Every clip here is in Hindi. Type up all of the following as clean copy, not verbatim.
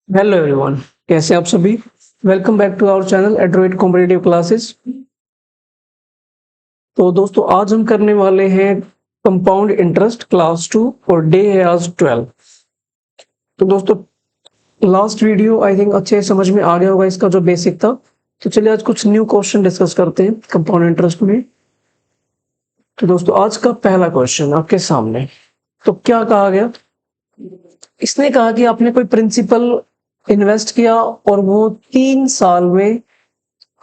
हेलो एवरीवन, कैसे आप सभी। Welcome back to our channel एड्रोइड कॉम्पिटिटिव क्लासेस। तो दोस्तों आज हम करने वाले हैं कंपाउंड इंटरेस्ट क्लास 2 और डे है आज 12। तो दोस्तों लास्ट वीडियो आई थिंक अच्छे समझ में आ गया होगा इसका जो बेसिक था। तो चलिए आज कुछ न्यू क्वेश्चन डिस्कस करते हैं कंपाउंड इंटरेस्ट में। तो दोस्तों आज का पहला क्वेश्चन आपके सामने। तो क्या कहा गया, इसने कहा कि आपने कोई प्रिंसिपल इन्वेस्ट किया और वो 3 साल में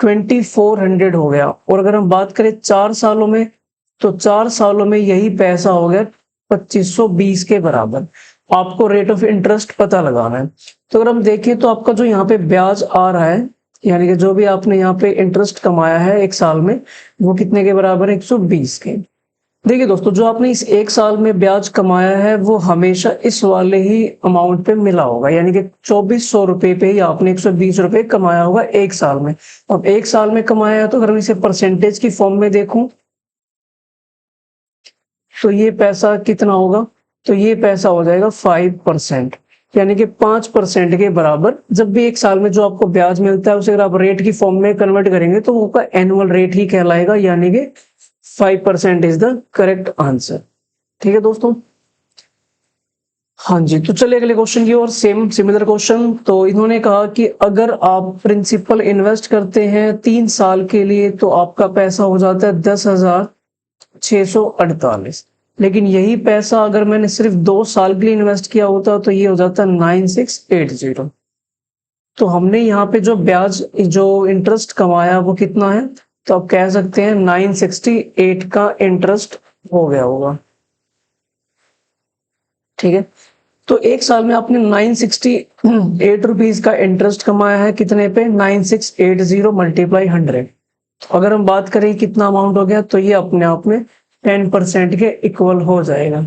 2400 हो गया, और अगर हम बात करें 4 सालों में तो 4 सालों में यही पैसा हो गया 2520 के बराबर। आपको रेट ऑफ इंटरेस्ट पता लगाना है। तो अगर हम देखें तो आपका जो यहाँ पे ब्याज आ रहा है, यानी कि जो भी आपने यहाँ पे इंटरेस्ट कमाया है एक साल में, वो कितने के बराबर है? 120 के। देखिए दोस्तों, जो आपने इस एक साल में ब्याज कमाया है वो हमेशा इस वाले ही अमाउंट पे मिला होगा, यानी कि 2400 रुपए पे ही आपने 120 रुपए कमाया होगा एक साल में। अब एक साल में कमाया है तो अगर मैं इसे परसेंटेज की फॉर्म में देखूं तो ये पैसा कितना होगा? तो ये पैसा हो जाएगा 5%, यानी कि 5% के बराबर। जब भी एक साल में जो आपको ब्याज मिलता है उसे अगर आप रेट की फॉर्म में कन्वर्ट करेंगे तो वो का एनुअल रेट ही कहलाएगा, यानी कि 5% इज द करेक्ट आंसर। ठीक है दोस्तों। हाँ जी, तो चलिए अगले क्वेश्चन की ओर। Same similar question. तो इन्होंने कहा कि अगर आप प्रिंसिपल इन्वेस्ट करते हैं 3 साल के लिए तो आपका पैसा हो जाता है 10,648, लेकिन यही पैसा अगर मैंने सिर्फ 2 साल के लिए इन्वेस्ट किया होता तो ये हो जाता 9680। तो हमने यहाँ पे जो ब्याज जो इंटरेस्ट कमाया वो कितना है? तो आप कह सकते हैं 968 का इंटरेस्ट हो गया होगा। ठीक है, तो एक साल में आपने 968 रुपीज का इंटरेस्ट कमाया है, कितने पे? 9680 मल्टीप्लाई 100। तो अगर हम बात करें कितना अमाउंट हो गया, तो ये अपने आप में 10% के इक्वल हो जाएगा।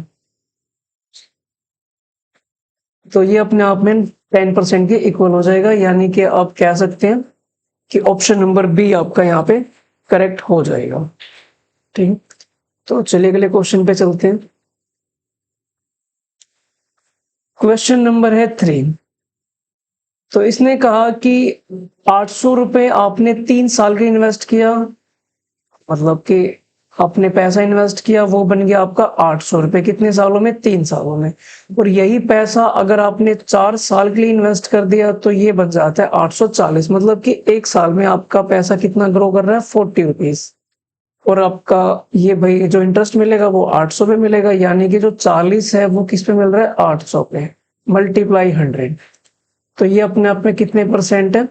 तो ये अपने आप में 10% के इक्वल हो जाएगा, यानी कि आप कह सकते हैं कि ऑप्शन नंबर बी आपका यहाँ पे करेक्ट हो जाएगा। ठीक, तो चलिए अगले क्वेश्चन पे चलते हैं। क्वेश्चन नंबर है 3। तो इसने कहा कि 800 रुपए आपने 3 साल के इन्वेस्ट किया, मतलब कि आपने पैसा इन्वेस्ट किया, वो बन गया आपका 800 रुपए। कितने सालों में? 3 सालों में। और यही पैसा अगर आपने 4 साल के लिए इन्वेस्ट कर दिया तो ये बन जाता है 840, मतलब कि एक साल में आपका पैसा कितना ग्रो कर रहा है? 40 रुपीज। और आपका ये भाई जो इंटरेस्ट मिलेगा वो 800 पे मिलेगा, यानी कि जो 40 है वो किस पे मिल रहा है? 800 पे मल्टीप्लाई 100। तो ये अपने आप में कितने परसेंट है?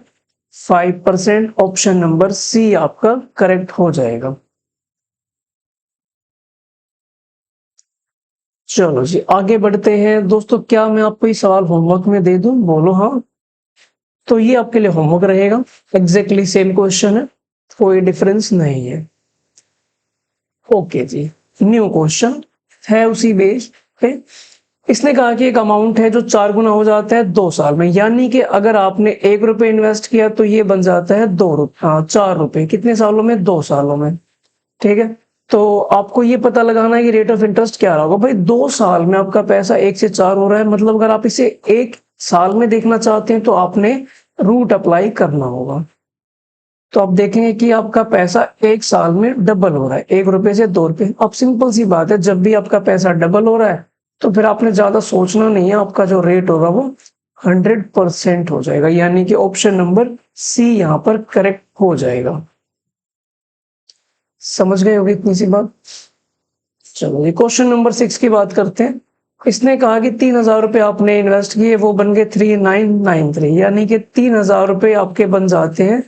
5%। ऑप्शन नंबर सी आपका करेक्ट हो जाएगा। चलो जी आगे बढ़ते हैं। दोस्तों क्या मैं आपको ये सवाल होमवर्क में दे दूं? बोलो हाँ। तो ये आपके लिए होमवर्क रहेगा। एग्जैक्टली सेम क्वेश्चन है, कोई डिफरेंस नहीं है। ओके जी, न्यू क्वेश्चन है उसी बेस पे। इसने कहा कि एक अमाउंट है जो 4 गुना हो जाता है 2 साल में, यानी कि अगर आपने 1 रुपए इन्वेस्ट किया तो ये बन जाता है 2 रुपए, हाँ 4 रुपए। कितने सालों में? 2 सालों में। ठीक है, तो आपको ये पता लगाना है कि रेट ऑफ इंटरेस्ट क्या रहा होगा। भाई 2 साल में आपका पैसा 1 से 4 हो रहा है, मतलब अगर आप इसे 1 साल में देखना चाहते हैं तो आपने रूट अप्लाई करना होगा। तो आप देखेंगे कि आपका पैसा 1 साल में डबल हो रहा है, 1 रुपए से 2 रुपए। अब सिंपल सी बात है, जब भी आपका पैसा डबल हो रहा है तो फिर आपने ज्यादा सोचना नहीं है, आपका जो रेट होगा वो 100% हो जाएगा, यानी कि ऑप्शन नंबर सी यहाँ पर करेक्ट हो जाएगा। समझ गए होगी इतनी सी बात। चलो ये क्वेश्चन नंबर 6 की बात करते हैं। इसने कहा कि 3000 रुपए आपने इन्वेस्ट किए, वो बन गए 3993, यानी कि 3000 रुपए आपके बन जाते हैं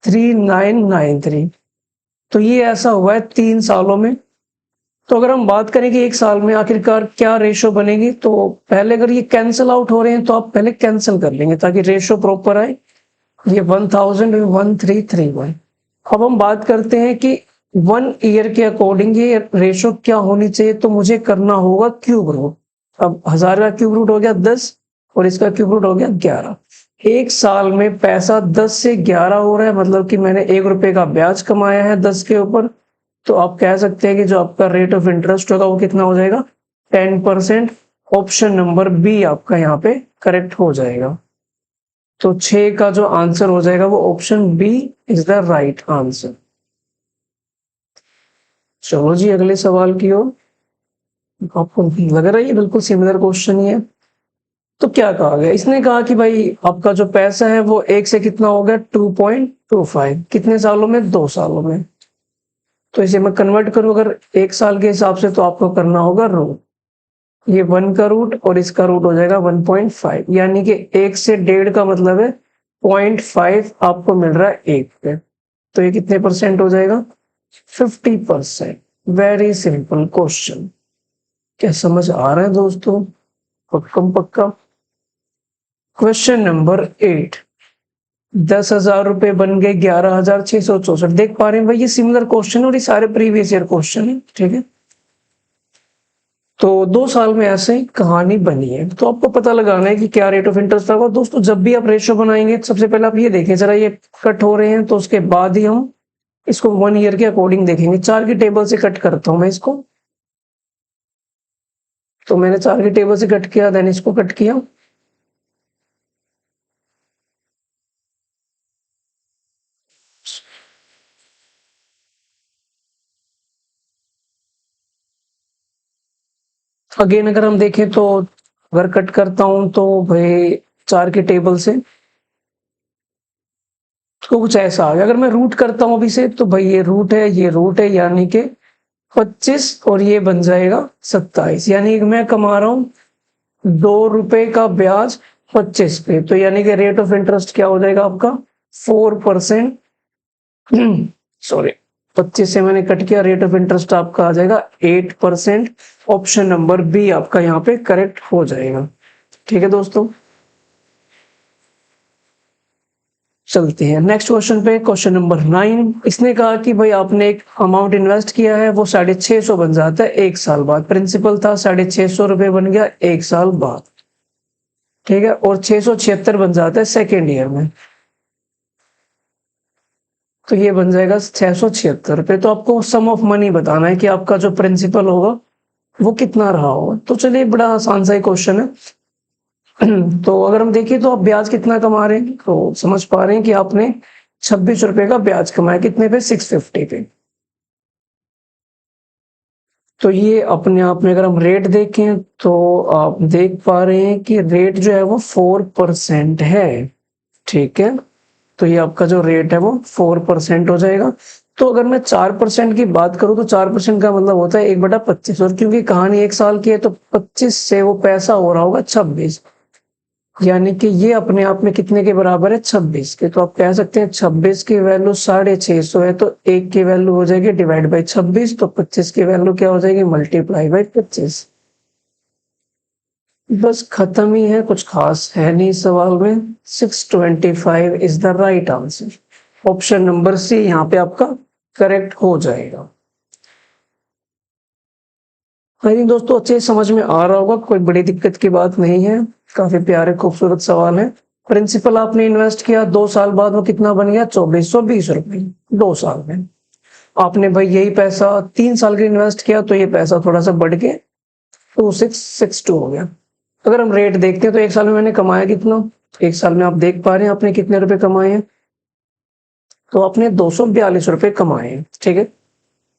3993। तो ये ऐसा हुआ है 3 सालों में। तो अगर हम बात करें कि एक साल में आखिरकार क्या रेशो बनेगी, तो पहले अगर ये कैंसिल आउट हो रहे हैं तो आप पहले कैंसिल कर लेंगे ताकि रेशो प्रॉपर आए। ये 1000 1331। अब हम बात करते हैं कि 1 ईयर के अकॉर्डिंग ये रेशो क्या होनी चाहिए, तो मुझे करना होगा क्यूब रूट। अब 1000 का क्यूब रूट हो गया 10 और इसका क्यूब रूट हो गया 11। एक साल में पैसा 10 से 11 हो रहा है, मतलब कि मैंने 1 रुपए का ब्याज कमाया है 10 के ऊपर। तो आप कह सकते हैं कि जो आपका रेट ऑफ इंटरेस्ट होगा वो कितना हो जाएगा? 10%। ऑप्शन नंबर बी आपका यहाँ पे करेक्ट हो जाएगा। तो 6 का जो आंसर हो जाएगा वो option B is the right answer. चलो जी अगले सवाल की ओर। आपको लग रहा है ये बिल्कुल सिमिलर क्वेश्चन ही है। तो क्या कहा गया, इसने कहा कि भाई आपका जो पैसा है वो 1 से कितना हो गया 2.25, कितने सालों में, 2 सालों में। तो इसे मैं कन्वर्ट करूं अगर 1 साल के हिसाब से, तो आपको करना होगा रूट, ये 1 का रूट और इसका रूट हो जाएगा 1.5, यानी कि 1 से 1.5 का मतलब है 0.5 आपको मिल रहा है 1 पे। तो ये कितने परसेंट हो जाएगा, 50%। Very simple question. क्या समझ आ रहा है दोस्तों, पक्का पक्का। क्वेश्चन नंबर 8, 10,000 रुपए बन गए 11,664। देख पा रहे हैं भाई ये सिमिलर क्वेश्चन है और ये सारे प्रीवियस ईयर क्वेश्चन है, ठीक है। तो 2 साल में ऐसे कहानी बनी है। तो आपको पता लगाना है कि क्या रेट ऑफ इंटरेस्ट होगा। दोस्तों जब भी आप रेशियो बनाएंगे सबसे पहले आप ये देखें जरा, ये कट हो रहे हैं तो उसके बाद ही हम इसको 1 ईयर के अकॉर्डिंग देखेंगे। 4 की टेबल से कट करता हूं मैं इसको। तो मैंने 4 की टेबल से कट किया, देन इसको कट किया। अगेन अगर हम देखें तो अगर कट करता हूं तो भाई 4 की टेबल से तो कुछ ऐसा आ गया। अगर मैं रूट करता हूं अभी से, तो भाई ये रूट है, ये रूट है, यानी कि 25 और ये बन जाएगा 27, यानी कि मैं कमा रहा हूं 2 रुपए का ब्याज 25 पे। तो यानी कि रेट ऑफ इंटरेस्ट क्या हो जाएगा आपका 4%। सॉरी, 25 से मैंने कट किया, रेट ऑफ इंटरेस्ट आपका आ जाएगा 8%। ऑप्शन नंबर बी आपका यहाँ पे करेक्ट हो जाएगा। ठीक है दोस्तों, चलते हैं नेक्स्ट क्वेश्चन पे। क्वेश्चन नंबर 9, इसने कहा कि भाई आपने एक अमाउंट इन्वेस्ट किया है, वो 650 बन जाता है 1 साल बाद। प्रिंसिपल था 650 रुपए बन गया 1 साल बाद, ठीक है, और 676 बन जाता है सेकेंड ईयर में। तो ये बन जाएगा 676 रुपए। तो आपको सम ऑफ मनी बताना है कि आपका जो प्रिंसिपल होगा वो कितना रहा होगा। तो चलिए बड़ा आसान सा क्वेश्चन है। तो अगर हम देखें तो आप ब्याज कितना कमा रहे हैं, तो समझ पा रहे हैं कि आपने 26 रुपए का ब्याज कमाया, कितने पे, 650 पे। तो ये अपने आप में अगर हम रेट देखें तो आप देख पा रहे हैं कि रेट जो है वो 4% है, ठीक है। तो ये आपका जो रेट है वो 4% हो जाएगा। तो अगर मैं 4% की बात करूं तो 4% का मतलब होता है 1/25, और क्योंकि कहानी 1 साल की है तो 25 से वो पैसा हो रहा होगा 26, यानी कि ये अपने आप में कितने के बराबर है, 26 के। तो आप कह सकते हैं 26 की वैल्यू 650 है, तो 1 की वैल्यू हो जाएगी डिवाइड बाई 26, तो 25 की वैल्यू क्या हो जाएगी, मल्टीप्लाई बाई 25। बस खत्म ही है, कुछ खास है नहीं सवाल में। 625 is the right answer. Option number C यहाँ पे आपका करेक्ट हो जाएगा। आई थिंक दोस्तों अच्छे समझ में आ रहा होगा, कोई बड़ी दिक्कत की बात नहीं है। काफी प्यारे खूबसूरत सवाल है। प्रिंसिपल आपने इन्वेस्ट किया, 2 साल बाद वो कितना बन गया, 2420 रुपए 2 साल में। आपने भाई यही पैसा 3 साल के इन्वेस्ट किया, तो ये पैसा थोड़ा सा बढ़ के 2662 हो गया। अगर हम रेट देखते हैं तो 1 साल में मैंने कमाया कितना, 1 साल में आप देख पा रहे हैं आपने कितने रुपए कमाए हैं, तो आपने 242 रुपए कमाए हैं, ठीक है।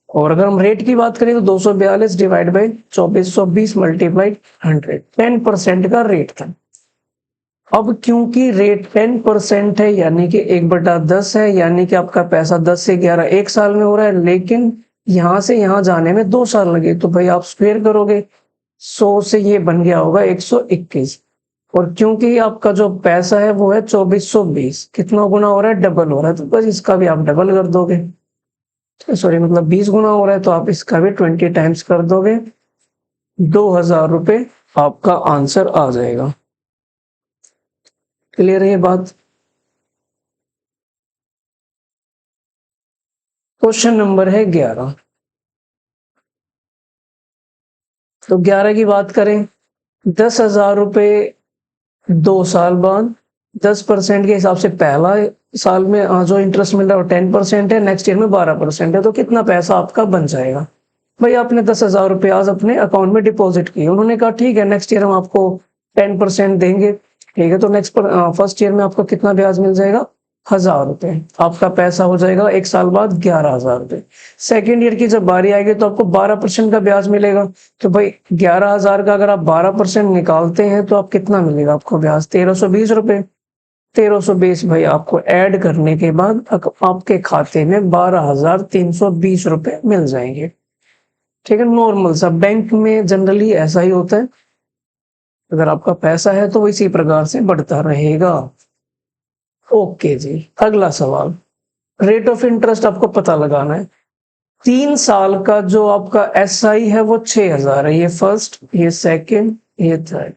और अगर हम रेट की बात करें तो 242 डिवाइड बाई 2420 मल्टीप्लाइड 100, 10% का रेट था। अब क्योंकि रेट 10% है, यानी कि 1/10 है, यानी कि आपका पैसा 10 से 11 1 साल में हो रहा है, लेकिन यहां से यहां जाने में 2 साल लगे। तो भाई आप स्क्वायर करोगे, 100 से ये बन गया होगा 121, और क्योंकि आपका जो पैसा है वो है 2420, कितना गुना हो रहा है, डबल हो रहा है, तो बस इसका भी आप डबल कर दोगे। सॉरी, मतलब 20 गुना हो रहा है, तो आप इसका भी 20 टाइम्स कर दोगे, 2000 रुपए आपका आंसर आ जाएगा। क्लियर है ये बात। क्वेश्चन नंबर है 11। तो 11 की बात करें, 10,000 रुपए 2 साल बाद, 10% के हिसाब से पहला साल में जो इंटरेस्ट मिल रहा है वो 10% है, नेक्स्ट ईयर में 12% है, तो कितना पैसा आपका बन जाएगा। भाई आपने 10,000 रुपए आज अपने अकाउंट में डिपॉजिट किए, उन्होंने कहा ठीक है नेक्स्ट ईयर हम आपको 10% देंगे, ठीक है, तो नेक्स्ट पर फर्स्ट ईयर में आपको कितना ब्याज मिल जाएगा? 1000 रुपए। आपका पैसा हो जाएगा 1 साल बाद 11,000 रुपए। सेकेंड ईयर की जब बारी आएगी तो आपको 12% का ब्याज मिलेगा। तो भाई 11,000 का अगर आप 12% निकालते हैं तो आप कितना मिलेगा आपको ब्याज? 1320 रुपए। 1320 भाई आपको ऐड करने के बाद आपके खाते में 12,320 रुपए मिल जाएंगे। ठीक है, नॉर्मल सा बैंक में जनरली ऐसा ही होता है। अगर आपका पैसा है तो इसी प्रकार से बढ़ता रहेगा। ओके जी, अगला सवाल, रेट ऑफ इंटरेस्ट आपको पता लगाना है। 3 साल का जो आपका SI है वो 6,000 है। ये फर्स्ट, ये सेकंड, ये थर्ड,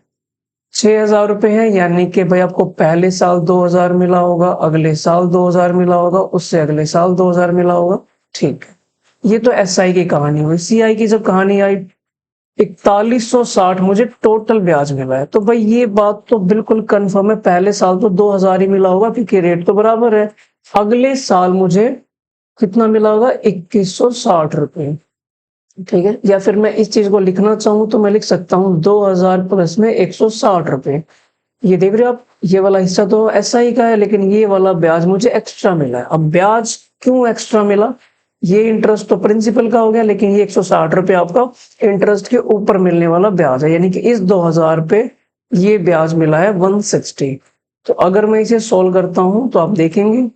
6,000 रुपए है। यानी कि भाई आपको पहले साल 2,000 मिला होगा, अगले साल 2,000 मिला होगा, उससे अगले साल 2,000 मिला होगा। ठीक है, ये तो SI की कहानी हुई। CI की जब कहानी आई, 4160 मुझे टोटल ब्याज मिला है। तो भाई ये बात तो बिल्कुल कंफर्म है, पहले साल तो 2,000 ही मिला होगा क्योंकि रेट तो बराबर है। अगले साल मुझे कितना मिला होगा? 2160 रुपए। ठीक है, या फिर मैं इस चीज को लिखना चाहूँ तो मैं लिख सकता हूँ 2,000 प्लस में 160 रुपए। ये देख रहे हो आप, ये वाला हिस्सा तो SI का है, लेकिन ये वाला ब्याज मुझे एक्स्ट्रा मिला है। अब ब्याज क्यों एक्स्ट्रा मिला? ये इंटरेस्ट तो प्रिंसिपल का हो गया, लेकिन ये 160 रुपए आपका इंटरेस्ट के ऊपर मिलने वाला ब्याज है। यानी कि इस 2,000 पे ये ब्याज मिला है 160। तो अगर मैं इसे सोल्व करता हूं तो आप देखेंगे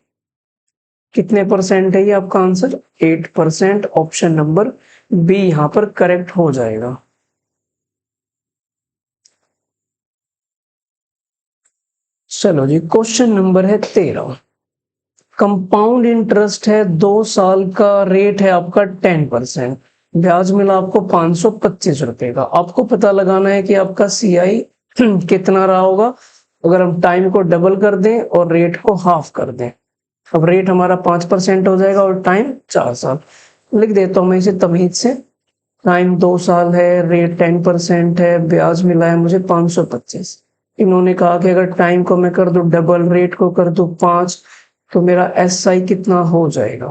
कितने परसेंट है ये आपका आंसर? 8%। ऑप्शन नंबर बी यहां पर करेक्ट हो जाएगा। चलो जी, क्वेश्चन नंबर है 13। कंपाउंड इंटरेस्ट है, 2 साल का रेट है आपका 10%। ब्याज मिला आपको 525 रुपए का। आपको पता लगाना है कि आपका CI कितना रहा होगा अगर हम टाइम को डबल कर दें और रेट को हाफ कर दें। अब रेट हमारा 5% हो जाएगा और टाइम 4 साल। लिख देता हूं मैं इसे तमीज से। टाइम 2 साल है, रेट 10% है, ब्याज मिला है मुझे 525। इन्होंने कहा कि अगर टाइम को मैं कर दूं डबल, रेट को कर दूं 5, तो मेरा SI कितना हो जाएगा?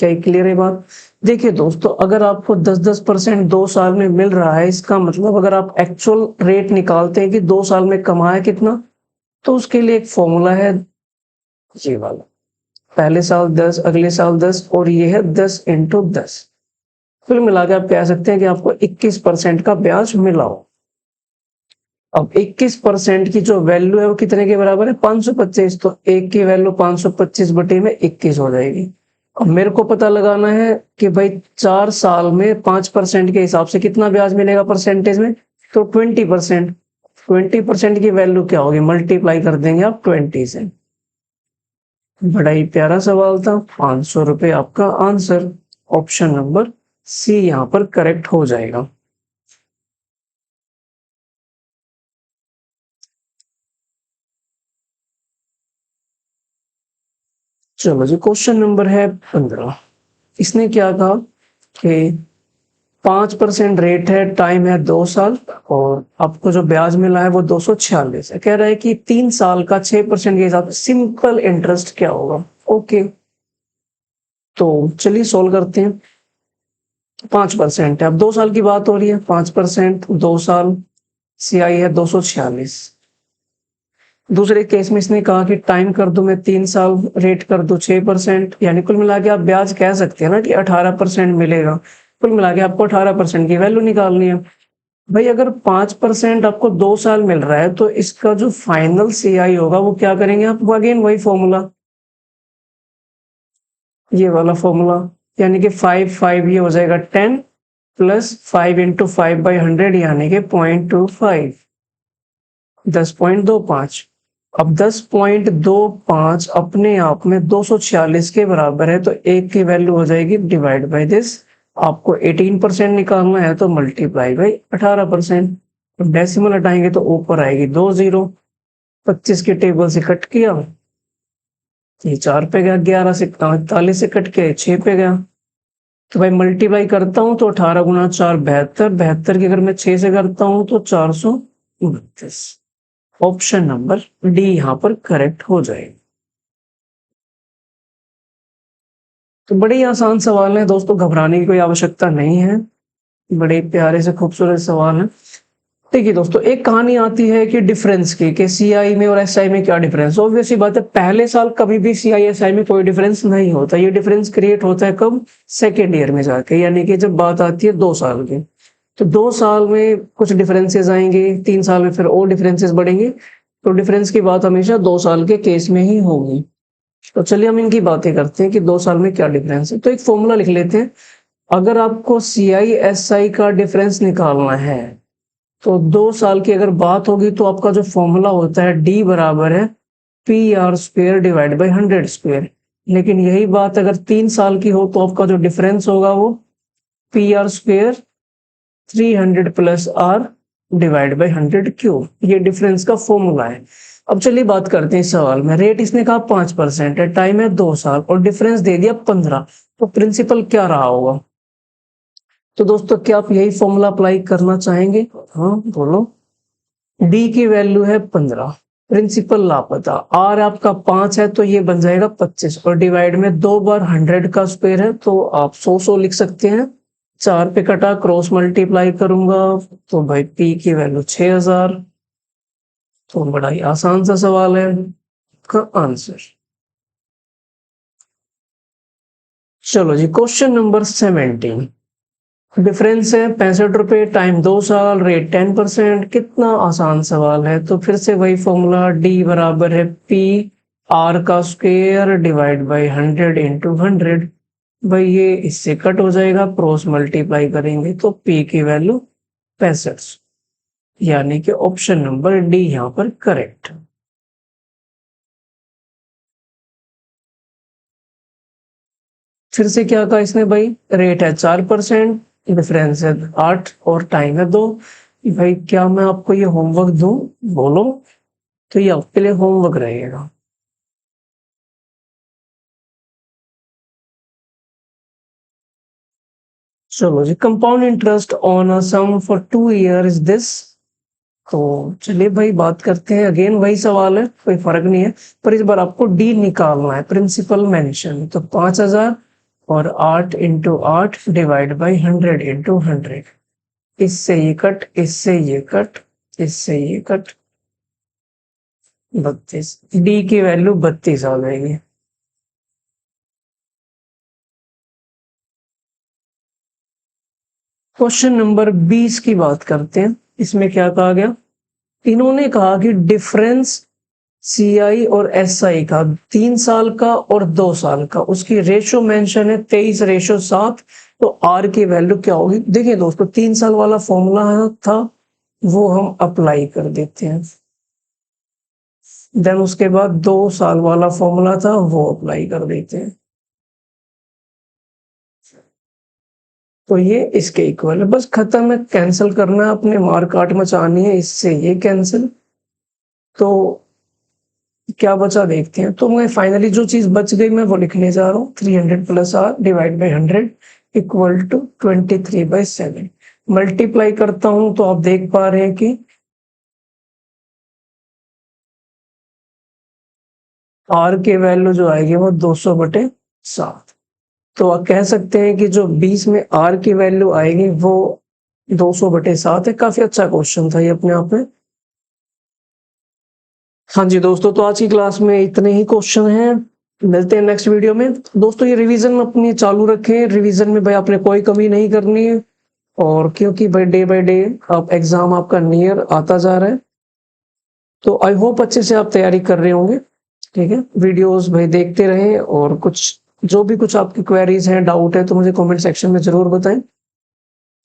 क्या ये क्लियर है बात? देखिए दोस्तों, अगर आपको 10-10% 2 साल में मिल रहा है, इसका मतलब अगर आप एक्चुअल रेट निकालते हैं कि 2 साल में कमाया कितना, तो उसके लिए एक फॉर्मूला है, ये वाला। पहले साल 10, अगले साल 10, और ये है 10 इंटू 10। कुल मिला के आप कह सकते हैं कि आपको 21% का ब्याज मिला हो। अब 21% की जो वैल्यू है वो कितने के बराबर है? 525। तो एक की वैल्यू 525 बटे में 21 हो जाएगी। अब मेरे को पता लगाना है कि भाई 4 साल में 5% के हिसाब से कितना ब्याज मिलेगा परसेंटेज में? तो 20%। 20% की वैल्यू क्या होगी? मल्टीप्लाई कर देंगे आप 20 से। बड़ा ही प्यारा सवाल था। 500 रुपए आपका आंसर। ऑप्शन नंबर सी यहाँ पर करेक्ट हो जाएगा। चलो जी, क्वेश्चन नंबर है 15। इसने क्या कहा कि 5% रेट है, टाइम है 2 साल, और आपको जो ब्याज मिला है वो 246 है। कह रहा है कि 3 साल का 6% के हिसाब से सिंपल इंटरेस्ट क्या होगा? ओके, तो चलिए सोल्व करते हैं। 5% है, अब 2 साल की बात हो रही है। 5% 2 साल, CI है 246। दूसरे केस में इसने कहा कि टाइम कर दूं मैं 3 साल, रेट कर दूं 6%। यानी कुल मिला के आप ब्याज कह सकते हैं ना कि 18% मिलेगा। कुल मिला के आपको 18% की वैल्यू निकालनी है। भाई अगर 5% आपको 2 साल मिल रहा है तो इसका जो फाइनल CI होगा वो क्या करेंगे आप? अगेन वही फॉर्मूला, ये वाला फॉर्मूला। यानी कि 5 ये हो जाएगा 10 प्लस 5 इंटू 5/100 यानी कि 0.25, 10.25। अब 10.25 अपने आप में 246 के बराबर है, तो एक की वैल्यू हो जाएगी डिवाइड बाय दिस। आपको 18% निकालना है तो मल्टीप्लाई बाई 18%। डेसिमल हटाएंगे तो ऊपर आएगी 2 0। 25 के टेबल से कट किया, ये 4 पे गया। 11 से 41 से कट के 6 पे गया। तो भाई मल्टीप्लाई करता हूं तो 18 गुना 4 72, 72 की अगर मैं 6 से करता हूं तो 432। ऑप्शन नंबर डी यहाँ पर करेक्ट हो जाएगा। तो बड़े ही आसान सवाल है दोस्तों, घबराने की कोई आवश्यकता नहीं है। बड़े प्यारे से खूबसूरत सवाल है। देखिए दोस्तों, एक कहानी आती है कि डिफरेंस की, कि सीआई में और एसआई में क्या डिफरेंस। ऑब्वियस सी बात है, पहले साल कभी भी सीआई एसआई में कोई डिफरेंस नहीं होता। ये डिफरेंस क्रिएट होता है कब? सेकेंड ईयर में जाके, यानी कि जब बात आती है 2 साल की। तो 2 साल में कुछ डिफरेंसेस आएंगे, 3 साल में फिर और डिफरेंसेस बढ़ेंगे। तो डिफरेंस की बात हमेशा 2 साल के केस में ही होगी। तो चलिए हम इनकी बातें करते हैं कि 2 साल में क्या डिफरेंस है। तो एक फॉर्मूला लिख लेते हैं। अगर आपको सीआई एसआई का डिफरेंस निकालना है तो 2 साल की अगर बात होगी तो आपका जो फॉर्मूला होता है डी बराबर है P R square divide by 100 square. लेकिन यही बात अगर 3 साल की हो तो आपका जो डिफरेंस होगा वो P R square 300 plus R divide by 100 cube. ये डिफरेंस का फॉर्मूला है। अब चलिए बात करते हैं इस सवाल में। रेट इसने कहा 5% है, टाइम है 2 साल और डिफरेंस दे दिया 15। तो प्रिंसिपल क्या रहा होगा? तो दोस्तों, क्या आप यही फॉर्मूला अप्लाई करना चाहेंगे? हाँ बोलो। डी की वैल्यू है 15, प्रिंसिपल लापता, आर आपका 5 है तो ये बन जाएगा 25 और डिवाइड में 2 बार 100 का स्क्वायर है तो आप 100 लिख सकते हैं। 4 पे कटा, क्रॉस मल्टीप्लाई करूंगा तो भाई पी की वैल्यू 6000। तो बड़ा ही आसान सा सवाल है का आंसर। चलो जी, क्वेश्चन नंबर 17। डिफरेंस है 65 रुपए, टाइम 2 साल, रेट 10%। कितना आसान सवाल है। तो फिर से वही फॉर्मूला, डी बराबर है पी आर का स्क्वायर डिवाइड बाई 100 इंटू 100। भाई ये इससे कट हो जाएगा, क्रॉस मल्टीप्लाई करेंगे तो पी की वैल्यू 65, यानी कि ऑप्शन नंबर डी यहाँ पर करेक्ट। फिर से क्या कहा इसने भाई? रेट है 4%, डिफरेंस है 8 और टाइम है 2। भाई क्या मैं आपको ये होमवर्क दूं? बोलो। तो ये आपके लिए होमवर्क रहेगा। चलो जी, compound interest on a sum for 2 year is this. तो चलिए भाई बात करते हैं। अगेन वही सवाल है, कोई फर्क नहीं है, पर इस बार आपको डी निकालना है, प्रिंसिपल मेंशन। तो 5000 और 8 इंटू 8 डिवाइड बाई 100 इंटू 100। इससे ये कट, इससे ये कट, इससे ये कट, 32। डी की वैल्यू 32 आ जाएगी। क्वेश्चन नंबर 20 की बात करते हैं। इसमें क्या कहा गया? इन्होंने कहा कि डिफरेंस सीआई और एसआई का 3 साल का और 2 साल का, उसकी रेशो मेंशन है 23:7। तो आर की वैल्यू क्या होगी? देखिए दोस्तों, 3 साल वाला फॉर्मूला था वो हम अप्लाई कर देते हैं। देन उसके बाद 2 साल वाला फॉर्मूला था वो अप्लाई कर देते हैं। तो ये इसके इक्वल है। बस खत्म है, कैंसिल करना है, अपने मार काट मचानी है। इससे ये कैंसिल, तो क्या बचा देखते हैं। तो मैं फाइनली जो चीज बच गई मैं वो लिखने जा रहा हूँ। 300 plus R divide by 100 equal to 23/7। Multiply करता हूं तो आप देख पा रहे हैं कि आर की वैल्यू जो आएगी वो 200/7। तो आप कह सकते हैं कि जो 20 में आर की वैल्यू आएगी वो 200/7 है। काफी अच्छा क्वेश्चन था ये अपने आप में। हाँ जी दोस्तों, तो आज की क्लास में इतने ही क्वेश्चन हैं। मिलते हैं नेक्स्ट वीडियो में। दोस्तों ये रिवीजन अपनी चालू रखें। रिवीजन में भाई आपने कोई कमी नहीं करनी है, और क्योंकि भाई डे बाय डे आप एग्जाम आपका नियर आता जा रहा है। तो आई होप अच्छे से आप तैयारी कर रहे होंगे। ठीक है, वीडियोस भाई देखते रहें, और कुछ जो भी कुछ आपकी क्वेरीज हैं, डाउट है, तो मुझे कमेंट सेक्शन में जरूर बताएं।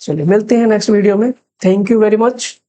चलिए मिलते हैं नेक्स्ट वीडियो में। Thank you very much.